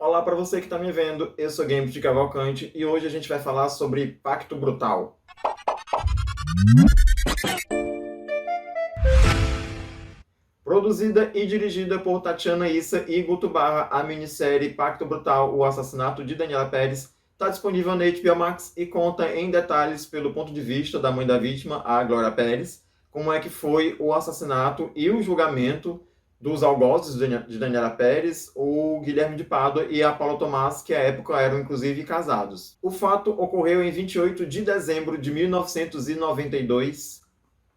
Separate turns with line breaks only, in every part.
Olá para você que está me vendo, eu sou Games de Cavalcante e hoje a gente vai falar sobre Pacto Brutal. Produzida e dirigida por Tatiana Issa e Guto Barra, a minissérie Pacto Brutal, o assassinato de Daniela Pérez, está disponível na HBO Max e conta em detalhes pelo ponto de vista da mãe da vítima, a Glória Pérez, como é que foi o assassinato e o julgamento dos algozes de Daniela Pérez, o Guilherme de Pádua e a Paula Tomás, que à época eram inclusive casados. O fato ocorreu em 28 de dezembro de 1992.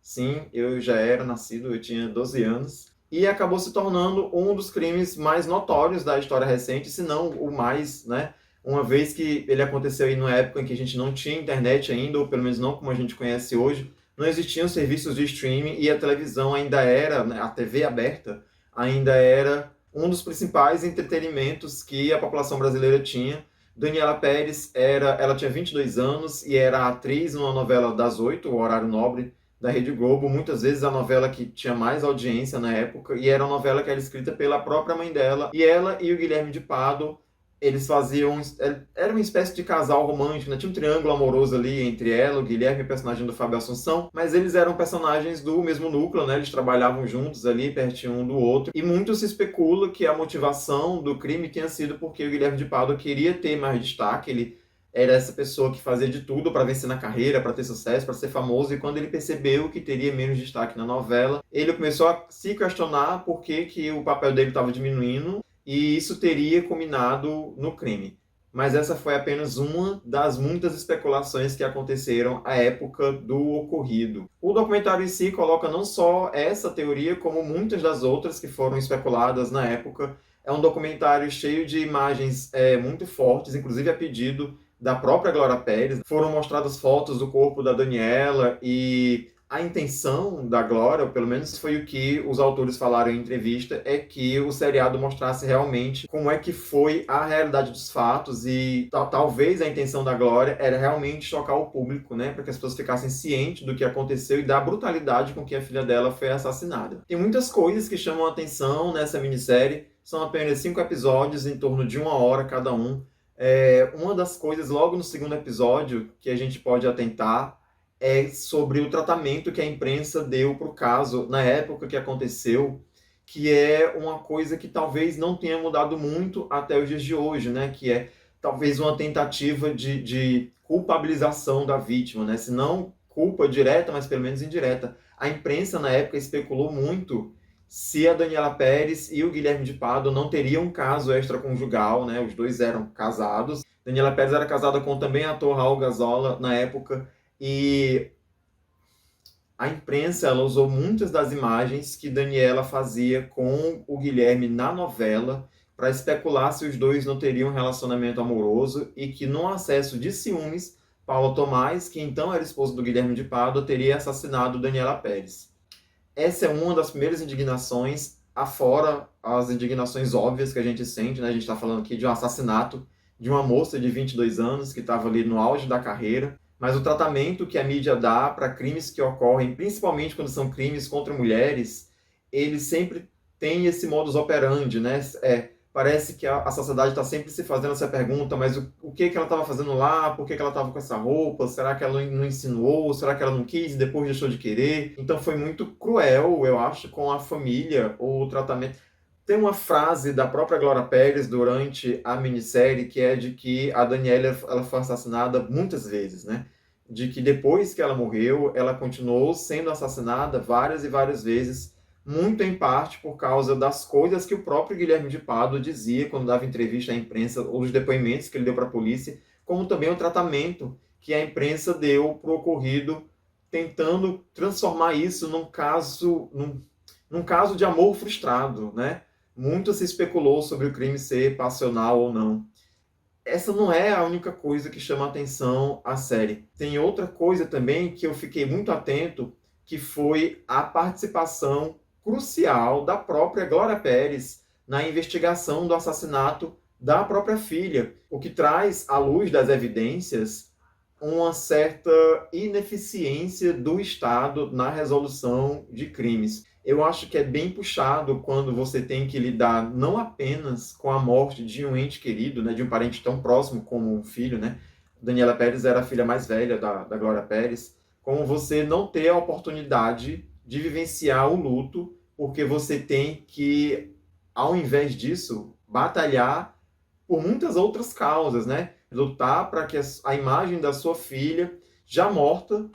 Sim, eu já era nascido, eu tinha 12 anos. E acabou se tornando um dos crimes mais notórios da história recente, se não o mais, né? Uma vez que ele aconteceu aí numa época em que a gente não tinha internet ainda, ou pelo menos não como a gente conhece hoje, não existiam serviços de streaming e a televisão ainda era, né, a TV aberta, ainda era um dos principais entretenimentos que a população brasileira tinha. Daniela Pérez ela tinha 22 anos e era atriz numa novela das 8, o Horário Nobre, da Rede Globo, muitas vezes a novela que tinha mais audiência na época, e era uma novela que era escrita pela própria mãe dela, e ela e o Guilherme de Pádua, eles faziam, era uma espécie de casal romântico, né? Tinha um triângulo amoroso ali entre ela, o Guilherme e o personagem do Fábio Assunção, mas eles eram personagens do mesmo núcleo, né? Eles trabalhavam juntos ali, pertinho um do outro, e muito se especula que a motivação do crime tinha sido porque o Guilherme de Pádua queria ter mais destaque, ele era essa pessoa que fazia de tudo para vencer na carreira, para ter sucesso, para ser famoso, e quando ele percebeu que teria menos destaque na novela, ele começou a se questionar por que o papel dele estava diminuindo, e isso teria culminado no crime. Mas essa foi apenas uma das muitas especulações que aconteceram à época do ocorrido. O documentário em si coloca não só essa teoria, como muitas das outras que foram especuladas na época. É um documentário cheio de imagens muito fortes, inclusive a pedido da própria Glória Pérez. Foram mostradas fotos do corpo da Daniela e a intenção da Glória, ou pelo menos foi o que os autores falaram em entrevista, é que o seriado mostrasse realmente como é que foi a realidade dos fatos e talvez a intenção da Glória era realmente chocar o público, né, para que as pessoas ficassem cientes do que aconteceu e da brutalidade com que a filha dela foi assassinada. Tem muitas coisas que chamam a atenção nessa minissérie, são apenas 5 episódios, em torno de 1 hora cada um. Uma das coisas, logo no segundo episódio, que a gente pode atentar é sobre o tratamento que a imprensa deu para o caso na época que aconteceu, que é uma coisa que talvez não tenha mudado muito até os dias de hoje, né? Que é talvez uma tentativa de culpabilização da vítima, né? Se não culpa direta, mas pelo menos indireta. A imprensa na época especulou muito se a Daniela Pérez e o Guilherme de Pádua não teriam um caso extraconjugal, né? Os dois eram casados. Daniela Pérez era casada com também ator Raul Gazola na época, e a imprensa ela usou muitas das imagens que Daniela fazia com o Guilherme na novela para especular se os dois não teriam um relacionamento amoroso e que, num acesso de ciúmes, Paula Tomás, que então era esposa do Guilherme de Pádua, teria assassinado Daniela Pérez. Essa é uma das primeiras indignações, afora as indignações óbvias que a gente sente, né? A gente está falando aqui de um assassinato de uma moça de 22 anos que estava ali no auge da carreira, mas o tratamento que a mídia dá para crimes que ocorrem, principalmente quando são crimes contra mulheres, ele sempre tem esse modus operandi, né? Parece que a sociedade está sempre se fazendo essa pergunta, mas o que ela estava fazendo lá? Por que ela estava com essa roupa? Será que ela não insinuou? Será que ela não quis e depois deixou de querer? Então foi muito cruel, eu acho, com a família, o tratamento. Tem uma frase da própria Glória Pérez durante a minissérie que é de que a Daniela ela foi assassinada muitas vezes, né? De que depois que ela morreu, ela continuou sendo assassinada várias e várias vezes, muito em parte por causa das coisas que o próprio Guilherme de Pádua dizia quando dava entrevista à imprensa, ou os depoimentos que ele deu para a polícia, como também o tratamento que a imprensa deu para o ocorrido, tentando transformar isso num caso de amor frustrado, né? Muito se especulou sobre o crime ser passional ou não. Essa não é a única coisa que chama atenção à série. Tem outra coisa também que eu fiquei muito atento, que foi a participação crucial da própria Glória Pérez na investigação do assassinato da própria filha, o que traz à luz das evidências uma certa ineficiência do Estado na resolução de crimes. Eu acho que é bem puxado quando você tem que lidar não apenas com a morte de um ente querido, né, de um parente tão próximo como um filho, né? Daniela Pérez era a filha mais velha da Glória Pérez, como você não ter a oportunidade de vivenciar o luto, porque você tem que, ao invés disso, batalhar por muitas outras causas, né? Lutar para que a imagem da sua filha, já morta,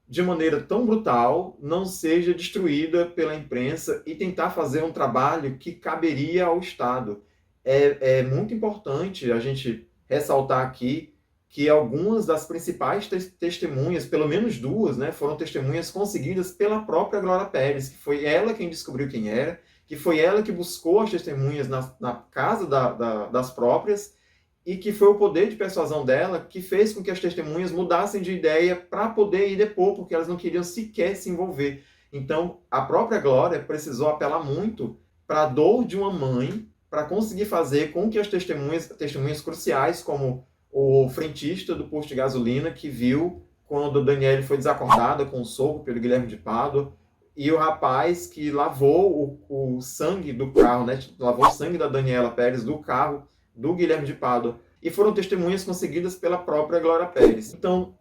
de maneira tão brutal, não seja destruída pela imprensa e tentar fazer um trabalho que caberia ao Estado. É muito importante a gente ressaltar aqui que algumas das principais testemunhas, pelo menos duas, né, foram testemunhas conseguidas pela própria Glória Pérez, que foi ela quem descobriu quem era, que foi ela que buscou as testemunhas na casa das próprias, e que foi o poder de persuasão dela que fez com que as testemunhas mudassem de ideia para poder ir depor, porque elas não queriam sequer se envolver. Então, a própria Glória precisou apelar muito para a dor de uma mãe para conseguir fazer com que as testemunhas cruciais, como o frentista do posto de gasolina, que viu quando a Daniele foi desacordada com um soco pelo Guilherme de Pádua, e o rapaz que lavou o sangue do carro, né? Lavou o sangue da Daniela Pérez do carro do Guilherme de Pádua, e foram testemunhas conseguidas pela própria Glória Pérez. Então,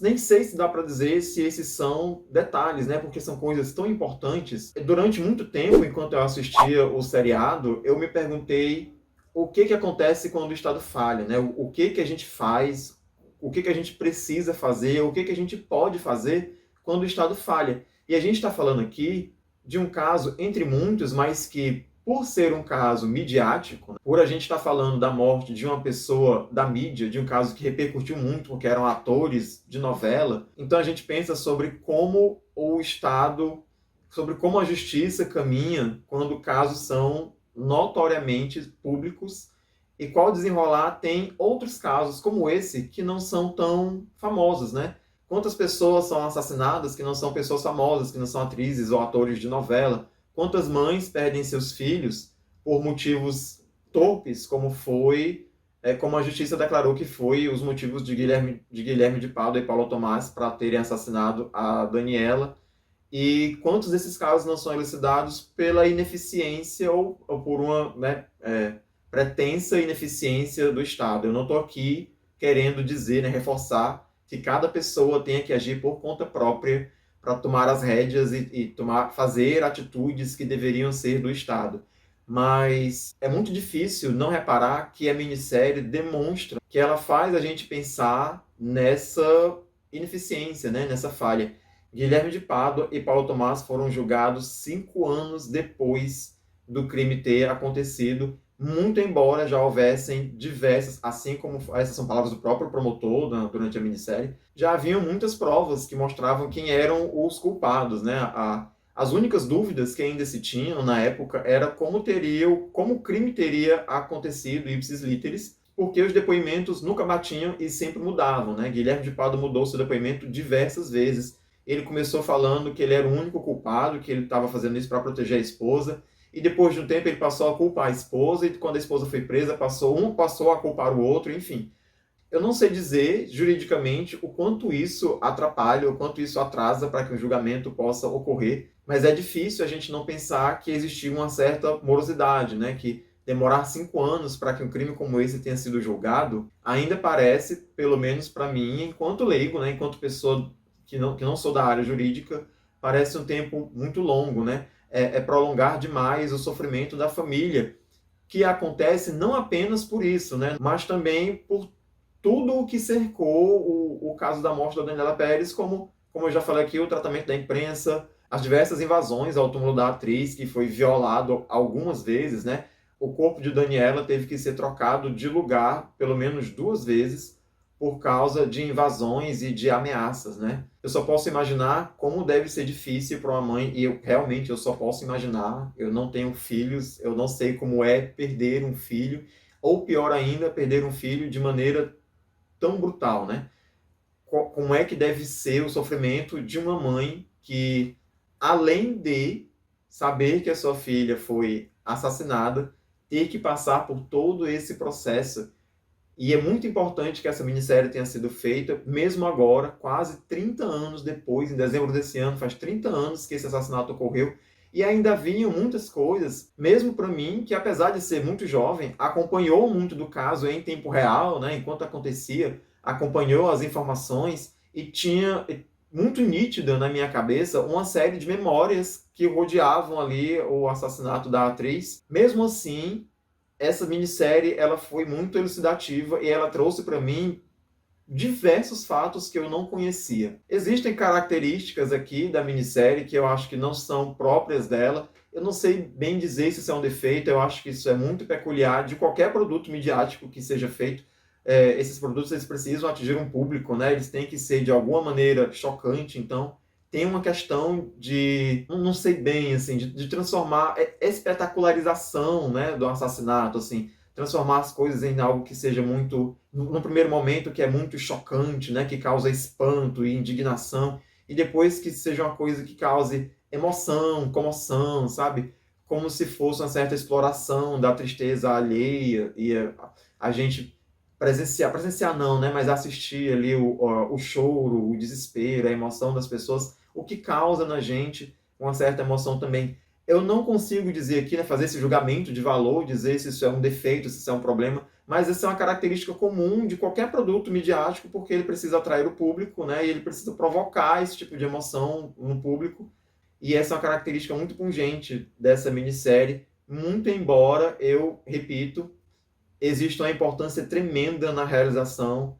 nem sei se dá para dizer se esses são detalhes, né? Porque são coisas tão importantes. Durante muito tempo, enquanto eu assistia o seriado, eu me perguntei o que acontece quando o Estado falha, né? O que a gente faz, o que a gente precisa fazer, o que a gente pode fazer quando o Estado falha. E a gente está falando aqui de um caso entre muitos, mas que, por ser um caso midiático, por a gente estar falando da morte de uma pessoa da mídia, de um caso que repercutiu muito, porque eram atores de novela, então a gente pensa sobre como o Estado, sobre como a justiça caminha quando casos são notoriamente públicos, e qual desenrolar tem outros casos como esse que não são tão famosos, né? Quantas pessoas são assassinadas que não são pessoas famosas, que não são atrizes ou atores de novela? Quantas mães perdem seus filhos por motivos torpes, como a justiça declarou que foi os motivos de Guilherme de Pádua e Paulo Thomaz para terem assassinado a Daniela? E quantos desses casos não são elucidados pela ineficiência ou por uma, né, pretensa ineficiência do Estado? Eu não estou aqui querendo dizer, né, reforçar que cada pessoa tenha que agir por conta própria para tomar as rédeas e fazer atitudes que deveriam ser do Estado. Mas é muito difícil não reparar que a minissérie demonstra que ela faz a gente pensar nessa ineficiência, né, nessa falha. Guilherme de Pádua e Paulo Thomaz foram julgados 5 anos depois do crime ter acontecido, muito embora já houvessem diversas, assim como essas são palavras do próprio promotor durante a minissérie, já haviam muitas provas que mostravam quem eram os culpados, né? As únicas dúvidas que ainda se tinham na época era como o crime teria acontecido ipsis literis, porque os depoimentos nunca batiam e sempre mudavam, né? Guilherme de Pádua mudou seu depoimento diversas vezes. Ele começou falando que ele era o único culpado, que ele estava fazendo isso para proteger a esposa, e depois de um tempo ele passou a culpar a esposa, e quando a esposa foi presa, passou a culpar o outro, enfim. Eu não sei dizer, juridicamente, o quanto isso atrapalha, o quanto isso atrasa para que um julgamento possa ocorrer, mas é difícil a gente não pensar que existia uma certa morosidade, né? Que demorar 5 anos para que um crime como esse tenha sido julgado, ainda parece, pelo menos para mim, enquanto leigo, né? Enquanto pessoa que não sou da área jurídica, parece um tempo muito longo, né? É prolongar demais o sofrimento da família, que acontece não apenas por isso, né? Mas também por tudo o que cercou o caso da morte da Daniela Pérez, como eu já falei aqui, o tratamento da imprensa, as diversas invasões ao túmulo da atriz, que foi violado algumas vezes, né? O corpo de Daniela teve que ser trocado de lugar pelo menos 2 vezes por causa de invasões e de ameaças, né? Eu só posso imaginar como deve ser difícil para uma mãe, e eu só posso imaginar, eu não tenho filhos, eu não sei como é perder um filho, ou pior ainda, perder um filho de maneira tão brutal, né? Como é que deve ser o sofrimento de uma mãe que, além de saber que a sua filha foi assassinada, ter que passar por todo esse processo. E é muito importante que essa minissérie tenha sido feita, mesmo agora, quase 30 anos depois, em dezembro desse ano, faz 30 anos que esse assassinato ocorreu, E ainda vinham muitas coisas, mesmo para mim, que apesar de ser muito jovem, acompanhou muito do caso em tempo real, né, enquanto acontecia, acompanhou as informações e tinha muito nítida na minha cabeça uma série de memórias que rodeavam ali o assassinato da atriz. Mesmo assim, essa minissérie ela foi muito elucidativa e ela trouxe para mim diversos fatos que eu não conhecia. Existem características aqui da minissérie que eu acho que não são próprias dela. Eu não sei bem dizer se isso é um defeito, eu acho que isso é muito peculiar de qualquer produto midiático que seja feito. Esses produtos eles precisam atingir um público, né? Eles têm que ser de alguma maneira chocante, então tem uma questão de, não sei bem, assim, de transformar espetacularização, né, do assassinato, assim, transformar as coisas em algo que seja muito, no primeiro momento, que é muito chocante, né, que causa espanto e indignação, e depois que seja uma coisa que cause emoção, comoção, sabe? Como se fosse uma certa exploração da tristeza alheia, e a gente presenciar não, né, mas assistir ali o choro, o desespero, a emoção das pessoas, o que causa na gente uma certa emoção também. Eu não consigo dizer aqui, né, fazer esse julgamento de valor, dizer se isso é um defeito, se isso é um problema, mas essa é uma característica comum de qualquer produto midiático, porque ele precisa atrair o público, né, e ele precisa provocar esse tipo de emoção no público, e essa é uma característica muito pungente dessa minissérie, muito embora, eu repito, existe uma importância tremenda na realização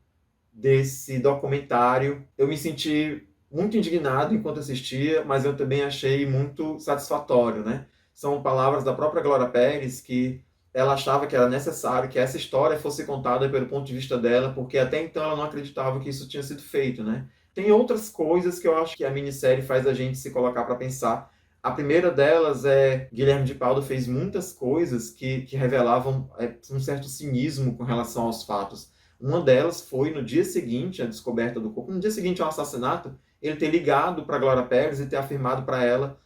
desse documentário. Eu me senti muito indignado enquanto assistia, mas eu também achei muito satisfatório, né? São palavras da própria Glória Pérez que ela achava que era necessário que essa história fosse contada pelo ponto de vista dela, porque até então ela não acreditava que isso tinha sido feito, né? Tem outras coisas que eu acho que a minissérie faz a gente se colocar para pensar. A primeira delas é Guilherme de Pádua fez muitas coisas que revelavam um certo cinismo com relação aos fatos. Uma delas foi, no dia seguinte à descoberta do corpo, no dia seguinte ao assassinato, ele ter ligado para Glória Pérez e ter afirmado para ela,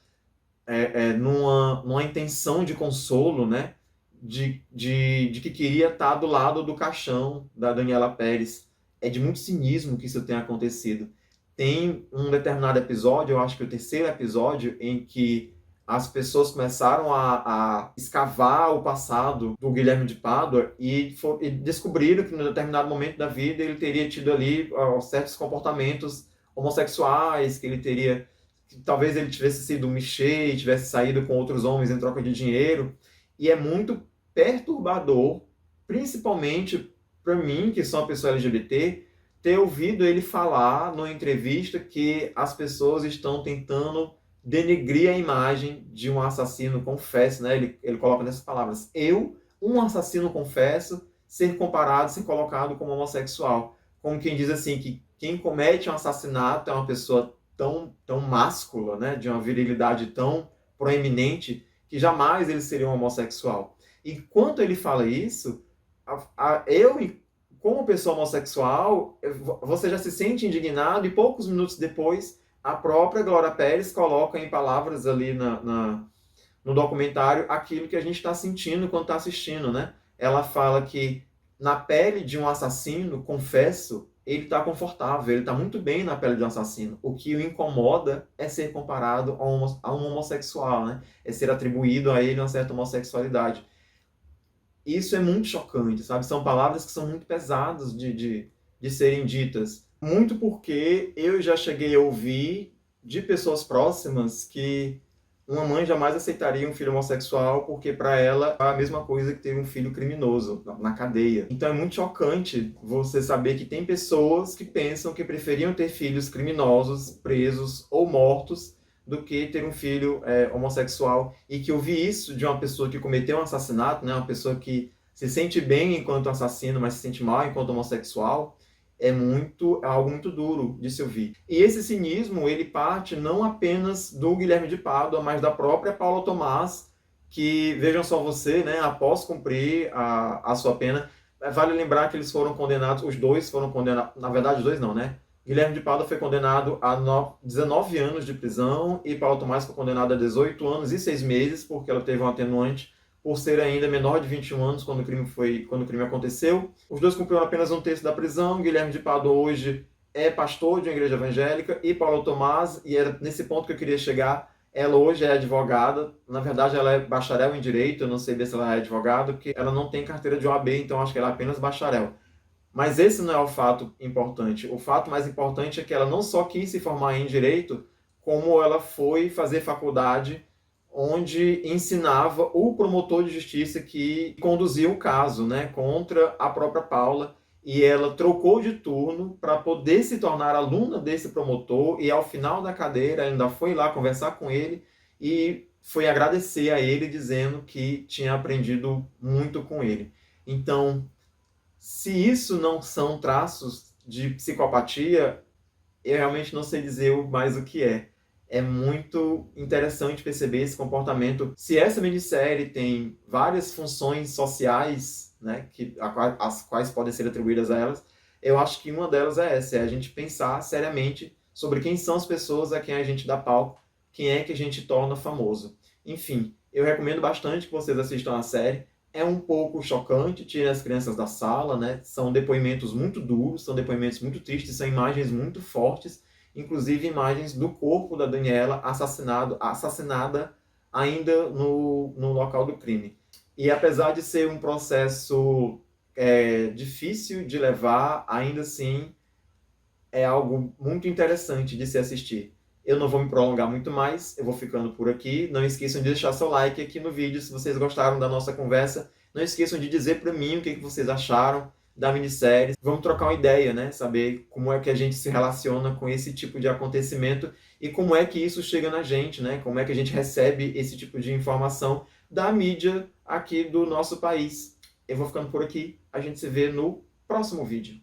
numa intenção de consolo, né, de que queria estar do lado do caixão da Daniela Pérez. É de muito cinismo que isso tenha acontecido. Tem um determinado episódio, eu acho que o terceiro episódio, em que as pessoas começaram a escavar o passado do Guilherme de Pádua e descobriram que, em determinado momento da vida, ele teria tido ali certos comportamentos homossexuais, que talvez ele tivesse sido um michê e tivesse saído com outros homens em troca de dinheiro. E é muito perturbador, principalmente para mim, que sou uma pessoa LGBT, ter ouvido ele falar numa entrevista que as pessoas estão tentando denegrir a imagem de um assassino confesso, né? Ele coloca nessas palavras: eu, um assassino confesso, ser comparado, ser colocado como homossexual. Como quem diz assim, que quem comete um assassinato é uma pessoa tão máscula, né? De uma virilidade tão proeminente, que jamais ele seria um homossexual. E enquanto ele fala isso, eu, como pessoa homossexual, você já se sente indignado e poucos minutos depois a própria Glória Pérez coloca em palavras ali no documentário aquilo que a gente está sentindo quando está assistindo, né? Ela fala que na pele de um assassino, confesso, ele está confortável, ele está muito bem na pele de um assassino. O que o incomoda é ser comparado a um homossexual, né? É ser atribuído a ele uma certa homossexualidade. Isso é muito chocante, sabe? São palavras que são muito pesadas de serem ditas. Muito porque eu já cheguei a ouvir de pessoas próximas que uma mãe jamais aceitaria um filho homossexual porque para ela é a mesma coisa que ter um filho criminoso na cadeia. Então é muito chocante você saber que tem pessoas que pensam que preferiam ter filhos criminosos, presos ou mortos do que ter um filho homossexual. E que ouvir isso de uma pessoa que cometeu um assassinato, né, uma pessoa que se sente bem enquanto assassino, mas se sente mal enquanto homossexual, é algo muito duro de se ouvir. E esse cinismo, ele parte não apenas do Guilherme de Pádua, mas da própria Paula Tomás, que, vejam só você, né, após cumprir a sua pena, vale lembrar que eles foram condenados, os dois foram condenados, na verdade os dois não, né? Guilherme de Pádua foi condenado a 19 anos de prisão e Paula Tomás foi condenada a 18 anos e 6 meses, porque ela teve um atenuante por ser ainda menor de 21 anos quando o crime aconteceu. Os dois cumpriram apenas um terço da prisão. Guilherme de Pádua hoje é pastor de uma igreja evangélica e Paulo Tomás, e era nesse ponto que eu queria chegar, Ela hoje é advogada, na verdade ela é bacharel em Direito, eu não sei se ela é advogada, porque ela não tem carteira de OAB, então acho que ela é apenas bacharel. Mas esse não é o fato importante. O fato mais importante é que ela não só quis se formar em Direito, como ela foi fazer faculdade onde ensinava o promotor de justiça que conduziu o caso, né, contra a própria Paula, e ela trocou de turno para poder se tornar aluna desse promotor, e ao final da cadeira ela ainda foi lá conversar com ele e foi agradecer a ele dizendo que tinha aprendido muito com ele. Então, se isso não são traços de psicopatia, eu realmente não sei dizer mais o que é. É muito interessante perceber esse comportamento. Se essa minissérie tem várias funções sociais, né, as quais podem ser atribuídas a elas, eu acho que uma delas é essa, é a gente pensar seriamente sobre quem são as pessoas a quem a gente dá palco, quem é que a gente torna famoso. Enfim, eu recomendo bastante que vocês assistam a série. É um pouco chocante, tira as crianças da sala, né? São depoimentos muito duros, são depoimentos muito tristes, são imagens muito fortes, inclusive imagens do corpo da Daniela assassinada ainda no local do crime. E apesar de ser um processo difícil de levar, ainda assim é algo muito interessante de se assistir. Eu não vou me prolongar muito mais, eu vou ficando por aqui. Não esqueçam de deixar seu like aqui no vídeo se vocês gostaram da nossa conversa. Não esqueçam de dizer para mim o que vocês acharam da minissérie. Vamos trocar uma ideia, né? Saber como é que a gente se relaciona com esse tipo de acontecimento e como é que isso chega na gente, né? Como é que a gente recebe esse tipo de informação da mídia aqui do nosso país. Eu vou ficando por aqui. A gente se vê no próximo vídeo.